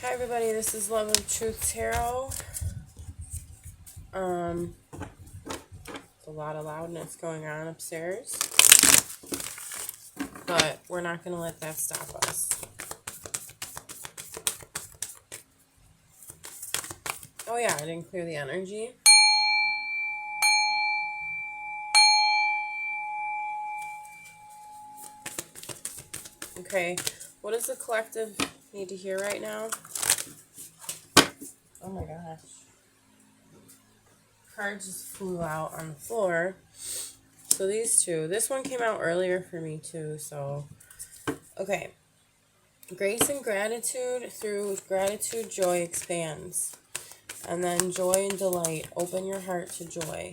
Hi everybody, this is Love of Truth Tarot. There's a lot of loudness going on upstairs, but we're not going to let that stop us. Oh yeah, I didn't clear the energy. Okay, what does the collective need to hear right now? Oh my gosh. Cards just flew out on the floor. So these two. This one came out earlier for me too, so. Okay. Grace and gratitude. Through gratitude, joy expands. And then joy and delight. Open your heart to joy.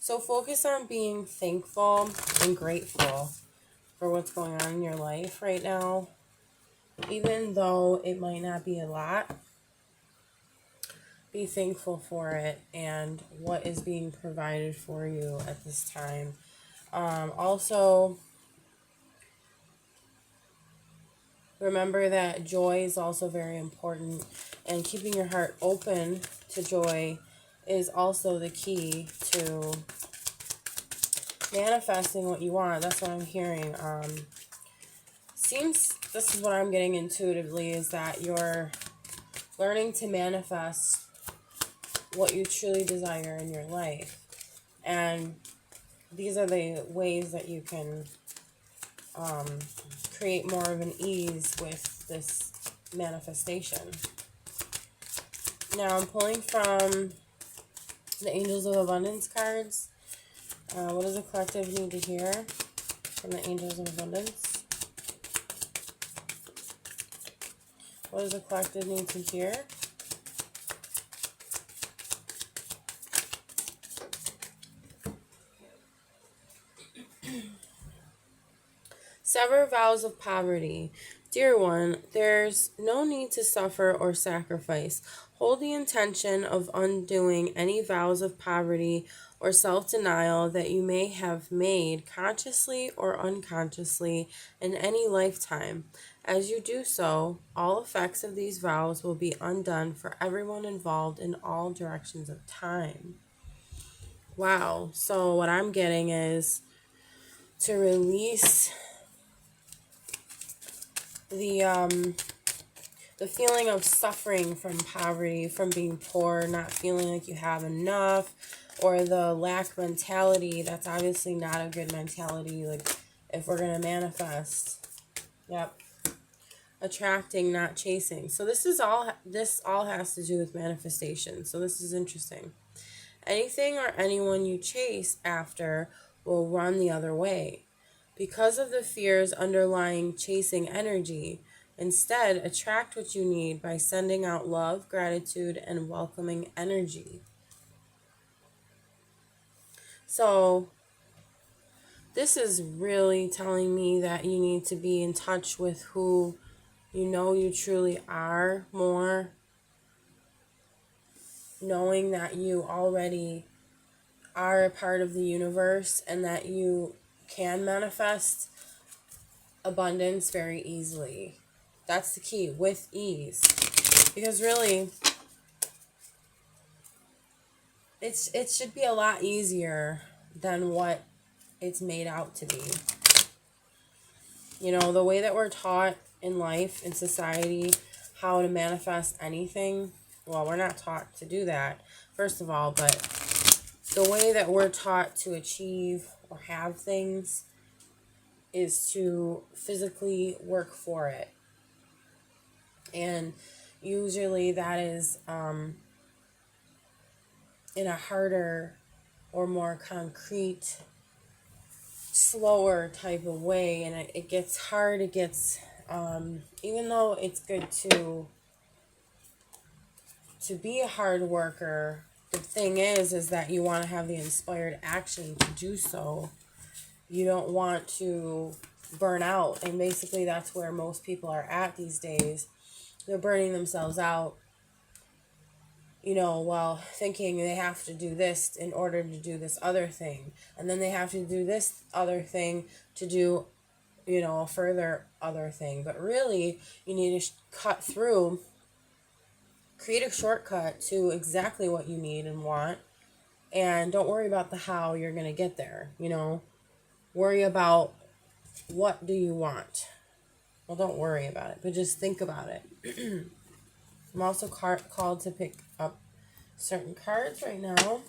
So focus on being thankful and grateful for what's going on in your life right now. Even though it might not be a lot, be thankful for it and what is being provided for you at this time. Also, remember that joy is also very important, and keeping your heart open to joy is also the key to manifesting what you want. That's what I'm hearing. Seems this is what I'm getting intuitively, is that you're learning to manifest what you truly desire in your life. And these are the ways that you can create more of an ease with this manifestation. Now I'm pulling from the Angels of Abundance cards. What does the collective need to hear from the Angels of Abundance? What does the collective need to hear? Sever vows of poverty. Dear one, there's no need to suffer or sacrifice. Hold the intention of undoing any vows of poverty or self-denial that you may have made consciously or unconsciously in any lifetime. As you do so, all effects of these vows will be undone for everyone involved in all directions of time. Wow. So what I'm getting is to release the feeling of suffering from poverty, from being poor, not feeling like you have enough, or the lack mentality. That's obviously not a good mentality. Like, if we're gonna manifest, yep, attracting, not chasing. So this all has to do with manifestation. So this is interesting. Anything or anyone you chase after will run the other way. Because of the fears underlying chasing energy, instead attract what you need by sending out love, gratitude, and welcoming energy. So this is really telling me that you need to be in touch with who you know you truly are more, knowing that you already are a part of the universe and that you can manifest abundance very easily. That's the key, with ease. Because really, it should be a lot easier than what it's made out to be. You know, the way that we're taught in life, in society, how to manifest anything, well, we're not taught to do that, first of all, but the way that we're taught to achieve or have things is to physically work for it. And usually that is in a harder or more concrete, slower type of way. And it gets hard. It gets, even though it's good to be a hard worker, the thing is that you want to have the inspired action to do so. You don't want to burn out. And basically that's where most people are at these days. They're burning themselves out, you know, while thinking they have to do this in order to do this other thing. And then they have to do this other thing to do you know, a further other thing. But really, you need to cut through, create a shortcut to exactly what you need and want. And don't worry about the how you're going to get there, you know. Worry about what do you want. Well, don't worry about it, but just think about it. I'm also called to pick up certain cards right now.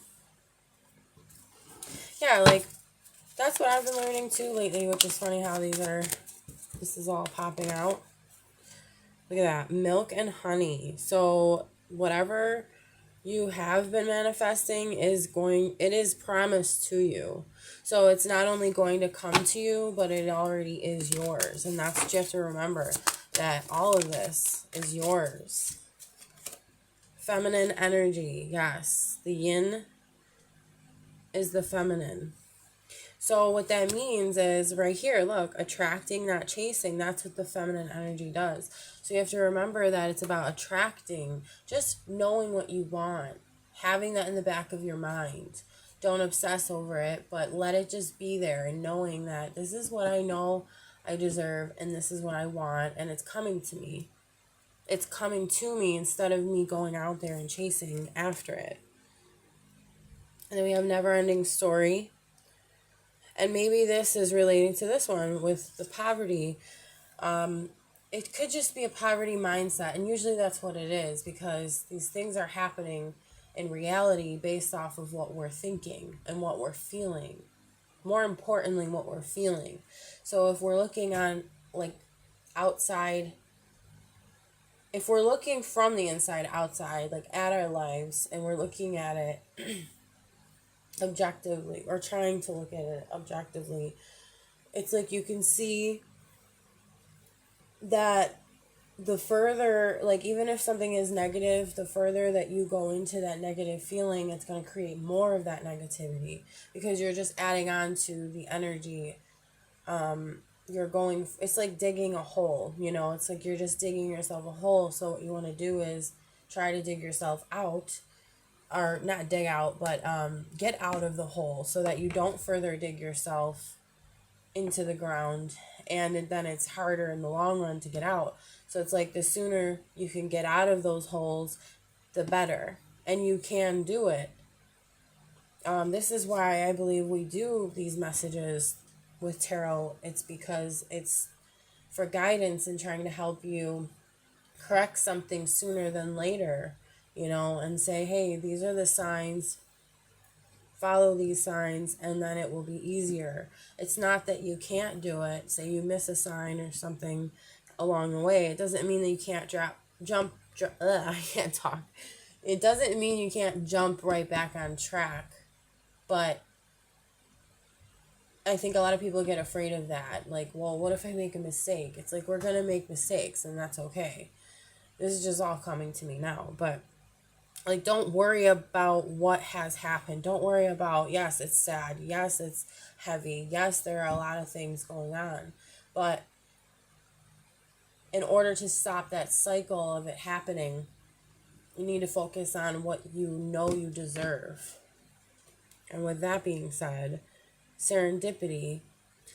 Yeah, like, that's what I've been learning too lately, which is funny how this is all popping out. Look at that. Milk and honey. So whatever you have been manifesting it is promised to you. So it's not only going to come to you, but it already is yours. And that's what you have to remember, that all of this is yours. Feminine energy. Yes. The yin is the feminine. So what that means is right here, look, attracting, not chasing. That's what the feminine energy does. So you have to remember that it's about attracting, just knowing what you want, having that in the back of your mind. Don't obsess over it, but let it just be there, and knowing that this is what I know I deserve and this is what I want, and it's coming to me. It's coming to me instead of me going out there and chasing after it. And then we have never ending story. And maybe this is relating to this one with the poverty. It could just be a poverty mindset. And usually that's what it is, because these things are happening in reality based off of what we're thinking and what we're feeling. More importantly, what we're feeling. So if we're looking on, like, outside, if we're looking from the inside outside, like at our lives, and we're looking at it objectively, or trying to look at it objectively, it's like you can see that the further, like, even if something is negative, the further that you go into that negative feeling, it's going to create more of that negativity, because you're just adding on to the energy. It's like digging a hole, you know, it's like you're just digging yourself a hole. So what you want to do is try to dig yourself out, or not dig out, but get out of the hole, so that you don't further dig yourself into the ground, and then it's harder in the long run to get out. So it's like the sooner you can get out of those holes, the better, and you can do it. This is why I believe we do these messages with tarot. It's because it's for guidance and trying to help you correct something sooner than later, you know, and say, hey, these are the signs, follow these signs, and then it will be easier. It's not that you can't do it. Say you miss a sign or something along the way, it doesn't mean that you can't I can't talk. It doesn't mean you can't jump right back on track. But I think a lot of people get afraid of that. Like, well, what if I make a mistake? It's like, we're going to make mistakes, and that's okay. This is just all coming to me now. But, like, don't worry about what has happened. Don't worry about, yes, it's sad. Yes, it's heavy. Yes, there are a lot of things going on. But in order to stop that cycle of it happening, you need to focus on what you know you deserve. And with that being said, serendipity.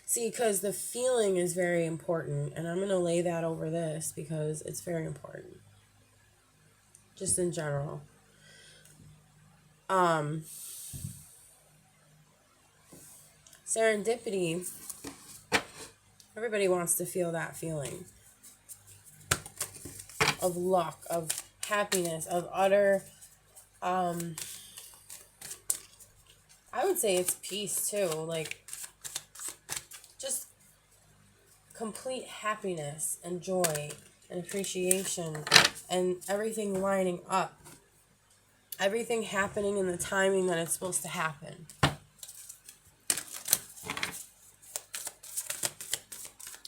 See, because the feeling is very important, and I'm going to lay that over this because it's very important. Just in general. Serendipity, everybody wants to feel that feeling of luck, of happiness, of utter, I would say it's peace too, like just complete happiness and joy and appreciation and everything lining up. Everything happening in the timing that it's supposed to happen.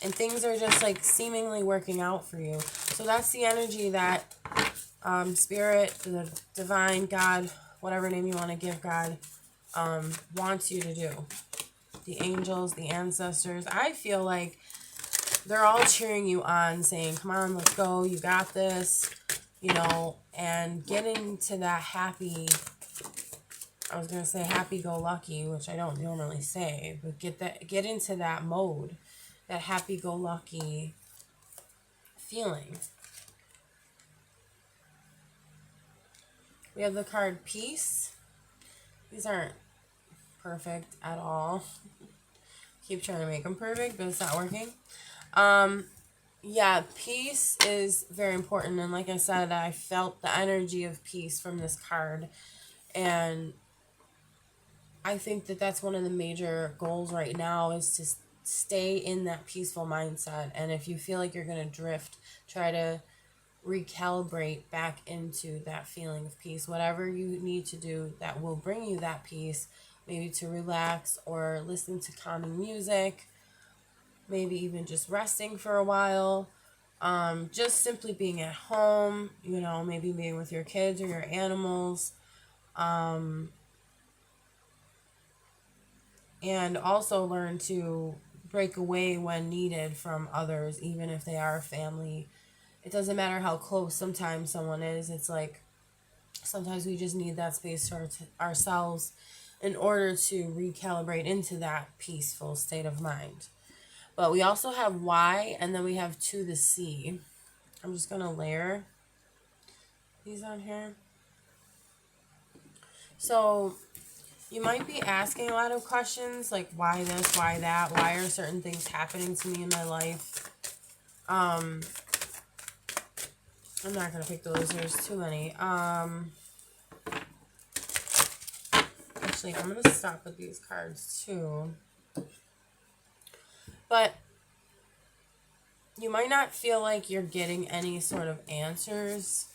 And things are just like seemingly working out for you. So that's the energy that Spirit, the divine, God, whatever name you want to give God, wants you to do. The angels, the ancestors. I feel like they're all cheering you on, saying, come on, let's go, you got this, you know, and getting to that happy, I was going to say happy-go-lucky, which I don't normally say, but get into that mode, that happy-go-lucky feeling. We have the card Peace. These aren't perfect at all. Keep trying to make them perfect, but it's not working. Yeah, peace is very important. And like I said, I felt the energy of peace from this card. And I think that that's one of the major goals right now, is to stay in that peaceful mindset. And if you feel like you're going to drift, try to recalibrate back into that feeling of peace. Whatever you need to do that will bring you that peace, maybe to relax or listen to calming music, maybe even just resting for a while, just simply being at home, you know, maybe being with your kids or your animals, and also learn to break away when needed from others, even if they are family. It doesn't matter how close sometimes someone is. It's like sometimes we just need that space to ourselves in order to recalibrate into that peaceful state of mind. But we also have Y, and then we have to the C. I'm just going to layer these on here. So you might be asking a lot of questions like, why this, why that, why are certain things happening to me in my life? I'm not going to pick those. There's too many. Actually, I'm going to stop with these cards too. But you might not feel like you're getting any sort of answers.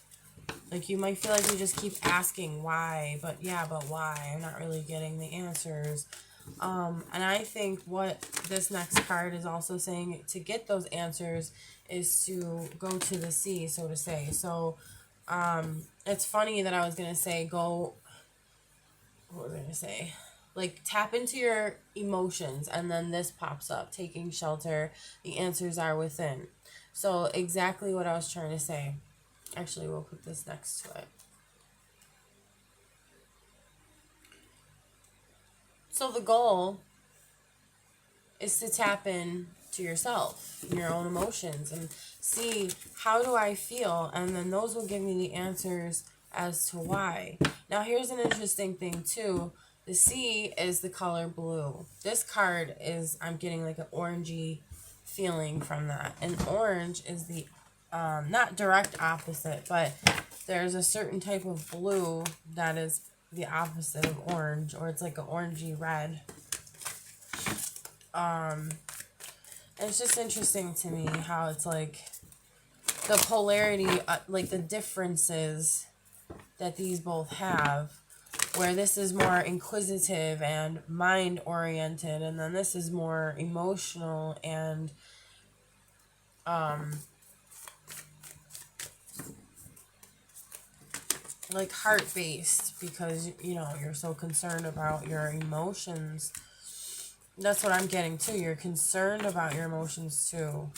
Like, you might feel like you just keep asking why, but why? I'm not really getting the answers. And I think what this next card is also saying, to get those answers is to go to the sea, so to say. So, it's funny that I was going to say what was I going to say? Like, tap into your emotions, and then this pops up, taking shelter. The answers are within. So, exactly what I was trying to say. Actually, we'll put this next to it. So the goal is to tap in to yourself, your own emotions, and see, how do I feel? And then those will give me the answers as to why. Now, here's an interesting thing too. The C is the color blue. This card is, I'm getting like an orangey feeling from that. And orange is the not direct opposite, but there's a certain type of blue that is the opposite of orange, or it's like an orangey red. It's just interesting to me how it's like the polarity, like the differences that these both have, where this is more inquisitive and mind oriented, and then this is more emotional and like heart-based, because you know you're so concerned about your emotions. That's what I'm getting too. You're concerned about your emotions too.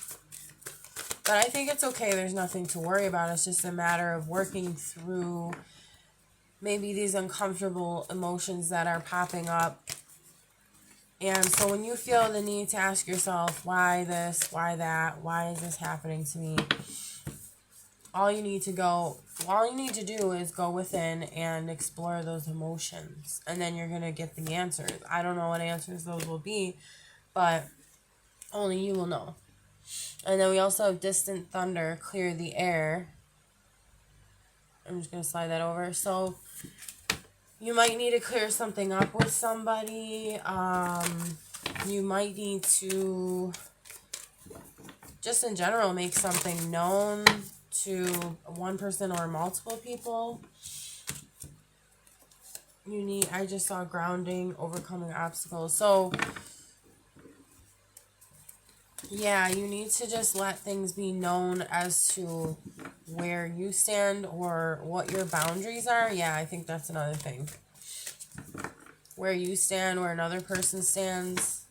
But I think it's okay. There's nothing to worry about. It's just a matter of working through maybe these uncomfortable emotions that are popping up. And so when you feel the need to ask yourself, why this, why that, why is this happening to me? All you need to do is go within and explore those emotions. And then you're going to get the answers. I don't know what answers those will be, but only you will know. And then we also have distant thunder, clear the air. I'm just going to slide that over. So you might need to clear something up with somebody. You might need to just in general make something known to one person or multiple people. I just saw grounding, overcoming obstacles. So yeah, you need to just let things be known as to where you stand or what your boundaries are. Yeah, I think that's another thing. Where you stand, where another person stands.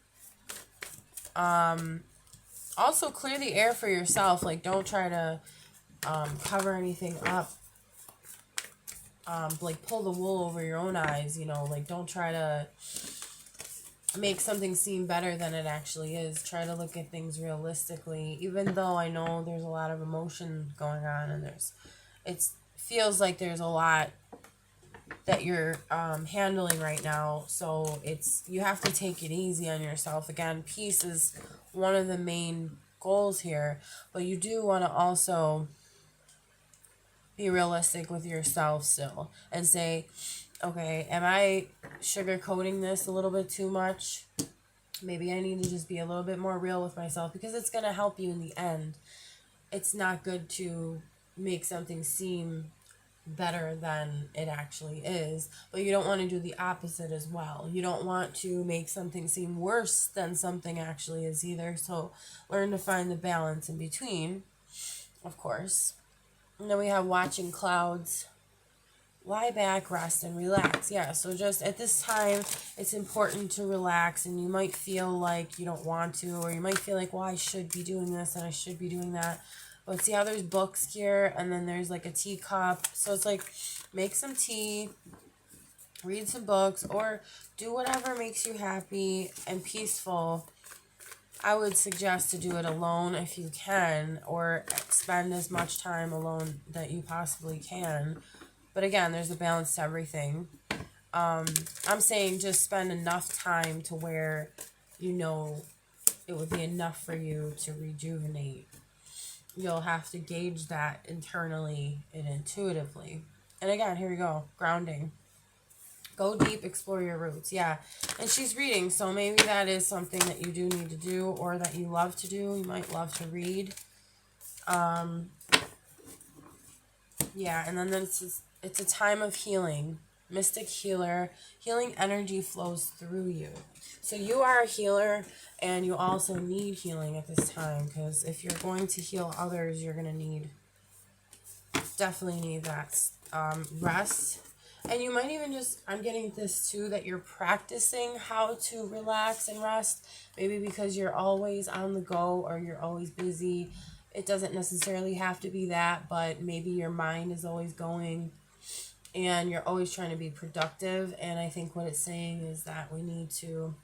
Also clear the air for yourself. Like, don't try to cover anything up. Like, pull the wool over your own eyes, you know. Like, don't try to make something seem better than it actually is. Try to look at things realistically, even though I know there's a lot of emotion going on, and it feels like there's a lot that you're handling right now. So you have to take it easy on yourself. Again, peace is one of the main goals here, but you do want to also be realistic with yourself still and say, okay, am I sugarcoating this a little bit too much? Maybe I need to just be a little bit more real with myself, because it's going to help you in the end. It's not good to make something seem better than it actually is, but you don't want to do the opposite as well. You don't want to make something seem worse than something actually is either. So learn to find the balance in between, of course. And then we have watching clouds. Lie back, rest, and relax. Yeah, so just at this time, it's important to relax, and you might feel like you don't want to, or you might feel like, well, I should be doing this and I should be doing that. But see how there's books here, and then there's like a teacup. So it's like, make some tea, read some books, or do whatever makes you happy and peaceful. I would suggest to do it alone if you can, or spend as much time alone that you possibly can. But again, there's a balance to everything. I'm saying just spend enough time to where you know it would be enough for you to rejuvenate. You'll have to gauge that internally and intuitively. And again, here we go. Grounding. Go deep, explore your roots. Yeah. And she's reading, so maybe that is something that you do need to do, or that you love to do. You might love to read. Yeah, and then it's a time of healing. Mystic healer. Healing energy flows through you. So you are a healer, and you also need healing at this time, because if you're going to heal others, you're going to definitely need that rest. And you might even I'm getting this too, that you're practicing how to relax and rest. Maybe because you're always on the go, or you're always busy. It doesn't necessarily have to be that, but maybe your mind is always going and you're always trying to be productive. And I think what it's saying is that we need to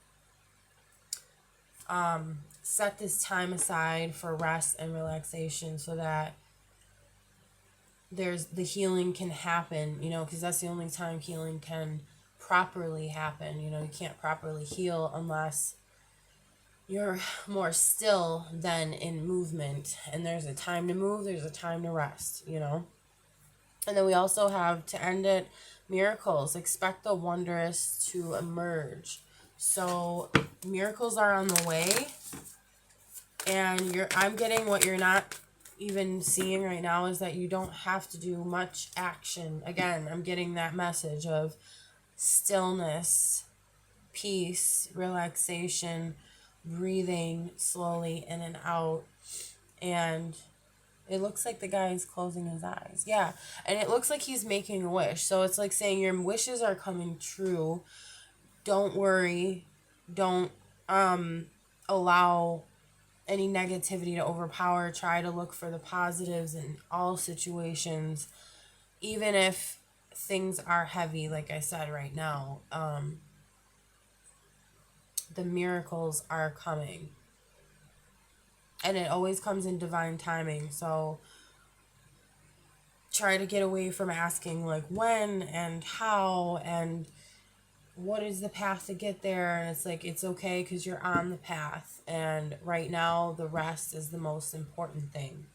set this time aside for rest and relaxation, so that the healing can happen, because that's the only time healing can properly happen. You can't properly heal unless you're more still than in movement. And there's a time to move, there's a time to rest, And then we also have, to end it, miracles. Expect the wondrous to emerge. So miracles are on the way. And I'm getting what you're not even seeing right now is that you don't have to do much action. Again, I'm getting that message of stillness, peace, relaxation, breathing slowly in and out. And it looks like the guy is closing his eyes. Yeah. And it looks like he's making a wish. So it's like saying your wishes are coming true. Don't worry. Don't allow any negativity to overpower. Try to look for the positives in all situations. Even if things are heavy, like I said right now, the miracles are coming. And it always comes in divine timing. So try to get away from asking like when and how and what is the path to get there. And it's like, it's okay, because you're on the path. And right now, the rest is the most important thing.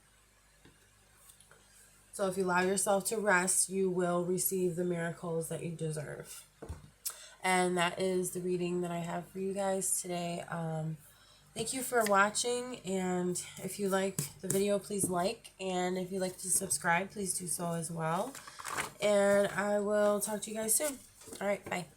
So if you allow yourself to rest, you will receive the miracles that you deserve. And that is the reading that I have for you guys today. Thank you for watching, and if you like the video, please like, and if you'd like to subscribe, please do so as well. And I will talk to you guys soon. All right, bye.